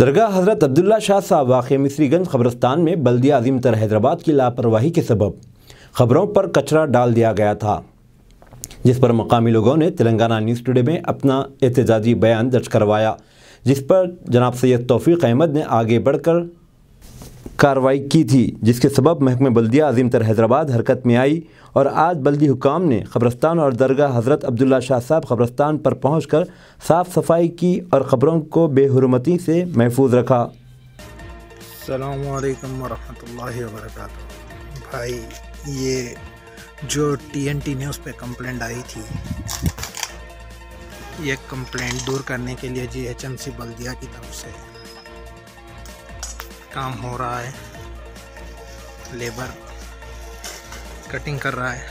दरगाह हज़रत अब्दुल्ला शाह साहब वाक़ मिस्रीगंज कब्रिस्तान में बल्दिया अज़ीमतर हैदराबाद की लापरवाही के सबब ख़बरों पर कचरा डाल दिया गया था, जिस पर मकामी लोगों ने तेलंगाना न्यूज़ टुडे में अपना एहतजाजी बयान दर्ज करवाया, जिस पर जनाब सैयद तौफीक अहमद ने आगे बढ़कर कार्रवाई की थी, जिसके सबब महकमे बल्दिया अज़ीमतर हैदराबाद हरकत में आई और आज बल्दी हुकाम ने कब्रिस्तान और दरगाह हज़रत अब्दुल्ला शाह साहब कब्रिस्तान पर पहुंचकर साफ़ सफाई की और ख़बरों को बेहुरमती से महफूज रखा। अस्सलामु अलैकुम वरहमतुल्लाहि वबरकातुहू। भाई, ये जो TNT न्यूज़ पे कंप्लेंट आई थी, ये कंप्लेंट दूर करने के लिए GHMC बल्दिया की तरफ से काम हो रहा है। लेबर कटिंग कर रहा है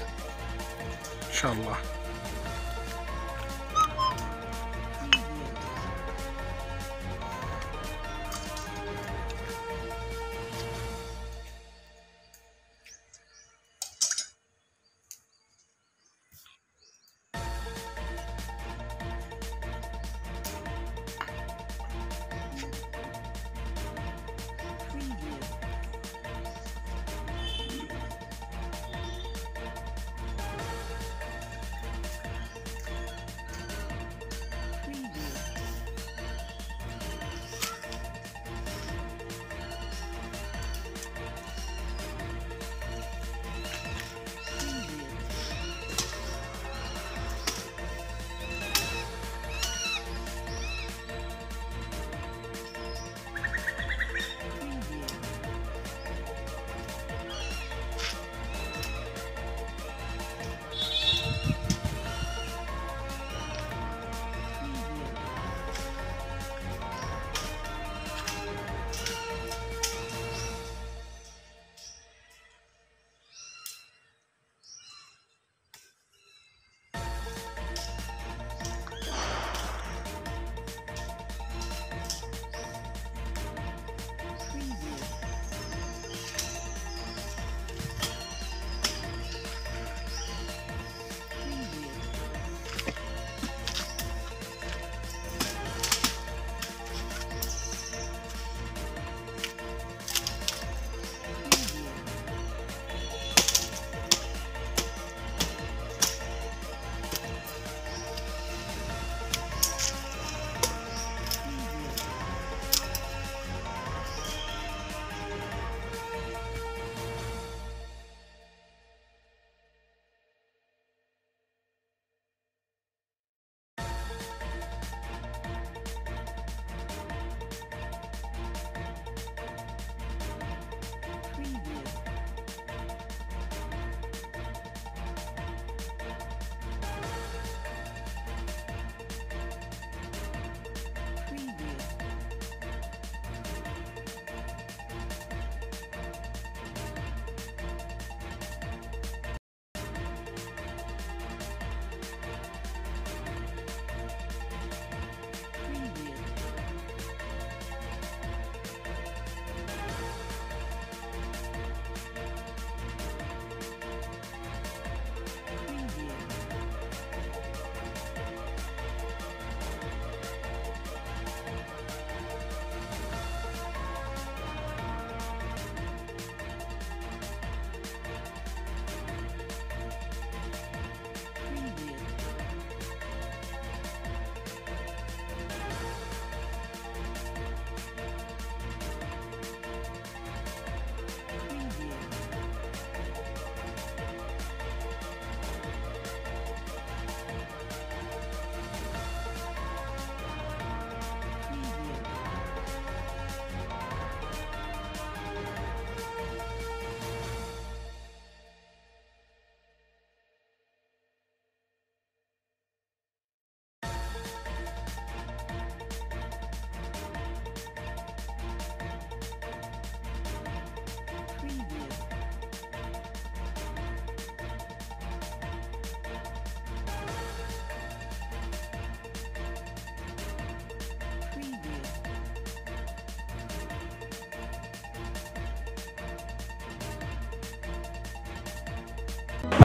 इंशाअल्लाह।